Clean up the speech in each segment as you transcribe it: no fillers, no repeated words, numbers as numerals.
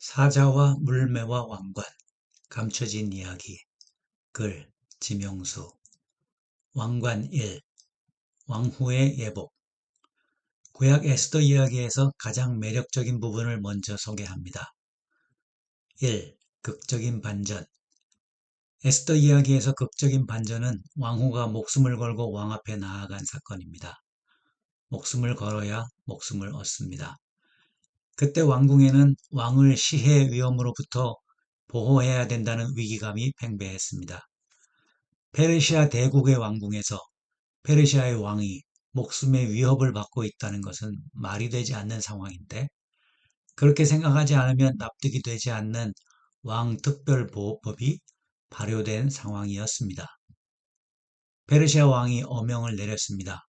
사자와 물매와 왕관, 감춰진 이야기. 글, 지명수. 왕관 1. 왕후의 예복. 구약 에스더 이야기에서 가장 매력적인 부분을 먼저 소개합니다. 1. 극적인 반전. 에스더 이야기에서 극적인 반전은 왕후가 목숨을 걸고 왕 앞에 나아간 사건입니다. 목숨을 걸어야 목숨을 얻습니다. 그때 왕궁에는 왕을 시해 위험으로부터 보호해야 된다는 위기감이 팽배했습니다. 페르시아 대국의 왕궁에서 페르시아의 왕이 목숨의 위협을 받고 있다는 것은 말이 되지 않는 상황인데, 그렇게 생각하지 않으면 납득이 되지 않는 왕특별보호법이 발효된 상황이었습니다. 페르시아 왕이 어명을 내렸습니다.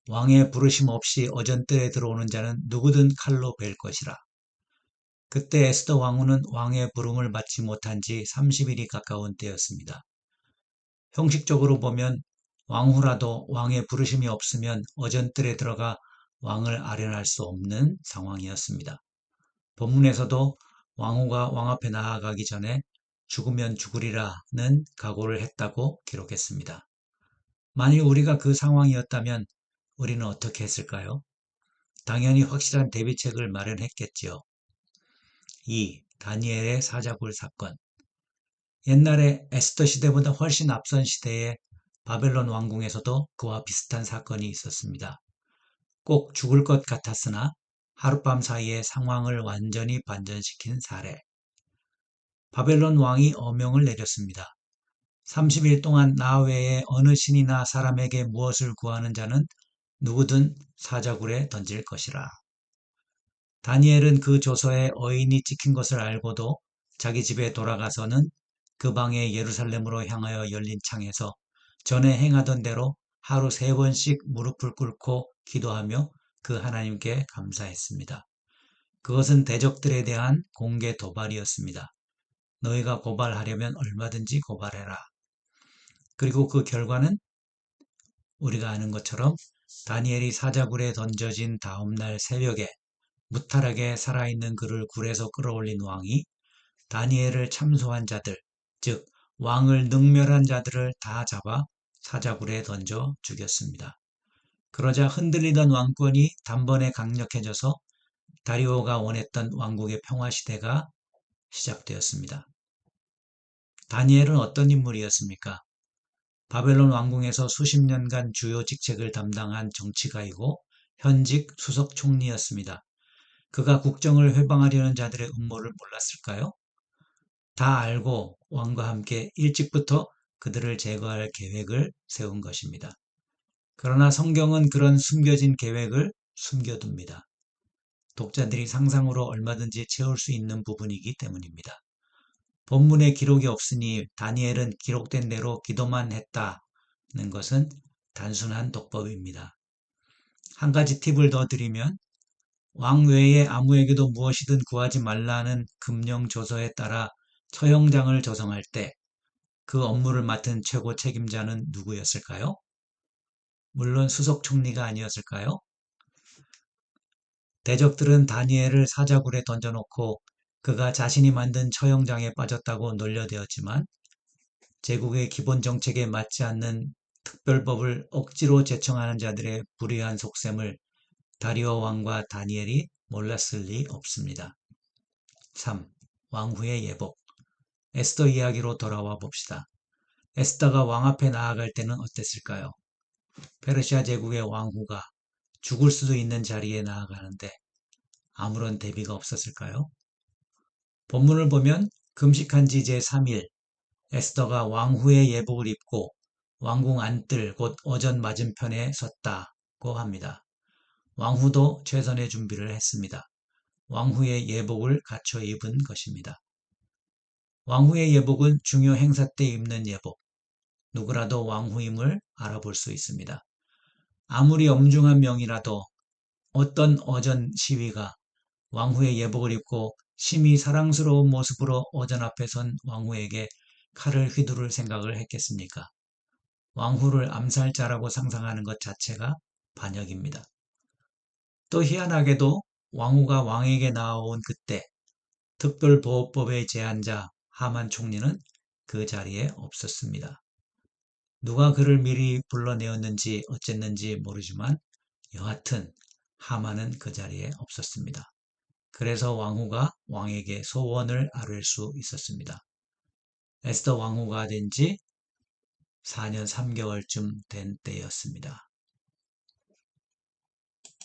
왕의 부르심 없이 어전뜰에 들어오는 자는 누구든 칼로 벨 것이라. 그때 에스더 왕후는 왕의 부름을 받지 못한 지 30일이 가까운 때였습니다. 형식적으로 보면 왕후라도 왕의 부르심이 없으면 어전뜰에 들어가 왕을 아련할 수 없는 상황이었습니다. 본문에서도 왕후가 왕 앞에 나아가기 전에 죽으면 죽으리라는 각오를 했다고 기록했습니다. 만일 우리가 그 상황이었다면 우리는 어떻게 했을까요? 당연히 확실한 대비책을 마련했겠지요. 2. 다니엘의 사자굴 사건. 옛날에 에스더 시대보다 훨씬 앞선 시대에 바벨론 왕궁에서도 그와 비슷한 사건이 있었습니다. 꼭 죽을 것 같았으나 하룻밤 사이에 상황을 완전히 반전시킨 사례. 바벨론 왕이 어명을 내렸습니다. 30일 동안 나 외에 어느 신이나 사람에게 무엇을 구하는 자는 누구든 사자굴에 던질 것이라. 다니엘은 그 조서에 어인이 찍힌 것을 알고도 자기 집에 돌아가서는 그 방에 예루살렘으로 향하여 열린 창에서 전에 행하던 대로 하루 3번씩 무릎을 꿇고 기도하며 그 하나님께 감사했습니다. 그것은 대적들에 대한 공개 도발이었습니다. 너희가 고발하려면 얼마든지 고발해라. 그리고 그 결과는 우리가 아는 것처럼 다니엘이 사자굴에 던져진 다음날 새벽에 무탈하게 살아있는 그를 굴에서 끌어올린 왕이 다니엘을 참소한 자들, 즉 왕을 능멸한 자들을 다 잡아 사자굴에 던져 죽였습니다. 그러자 흔들리던 왕권이 단번에 강력해져서 다리오가 원했던 왕국의 평화시대가 시작되었습니다. 다니엘은 어떤 인물이었습니까? 바벨론 왕궁에서 수십 년간 주요 직책을 담당한 정치가이고 현직 수석 총리였습니다. 그가 국정을 회방하려는 자들의 음모를 몰랐을까요? 다 알고 왕과 함께 일찍부터 그들을 제거할 계획을 세운 것입니다. 그러나 성경은 그런 숨겨진 계획을 숨겨둡니다. 독자들이 상상으로 얼마든지 채울 수 있는 부분이기 때문입니다. 본문에 기록이 없으니 다니엘은 기록된 대로 기도만 했다는 것은 단순한 독법입니다. 한 가지 팁을 더 드리면 왕 외에 아무에게도 무엇이든 구하지 말라는 금령 조서에 따라 처형장을 조성할 때 그 업무를 맡은 최고 책임자는 누구였을까요? 물론 수석 총리가 아니었을까요? 대적들은 다니엘을 사자굴에 던져놓고 그가 자신이 만든 처형장에 빠졌다고 놀려대었지만 제국의 기본 정책에 맞지 않는 특별법을 억지로 제청하는 자들의 불의한 속셈을 다리오 왕과 다니엘이 몰랐을 리 없습니다. 3. 왕후의 예복. 에스더 이야기로 돌아와 봅시다. 에스더가 왕 앞에 나아갈 때는 어땠을까요? 페르시아 제국의 왕후가 죽을 수도 있는 자리에 나아가는데 아무런 대비가 없었을까요? 본문을 보면 금식한 지 제3일 에스더가 왕후의 예복을 입고 왕궁 안뜰 곧 어전 맞은편에 섰다고 합니다. 왕후도 최선의 준비를 했습니다. 왕후의 예복을 갖춰 입은 것입니다. 왕후의 예복은 중요 행사 때 입는 예복. 누구라도 왕후임을 알아볼 수 있습니다. 아무리 엄중한 명이라도 어떤 어전 시위가 왕후의 예복을 입고 심히 사랑스러운 모습으로 어전 앞에 선 왕후에게 칼을 휘두를 생각을 했겠습니까? 왕후를 암살자라고 상상하는 것 자체가 반역입니다. 또 희한하게도 왕후가 왕에게 나아온 그때 특별보호법의 제안자 하만 총리는 그 자리에 없었습니다. 누가 그를 미리 불러내었는지 어쨌는지 모르지만 여하튼 하만은 그 자리에 없었습니다. 그래서 왕후가 왕에게 소원을 아뢰 수 있었습니다. 에스더 왕후가 된 지 4년 3개월쯤 된 때였습니다.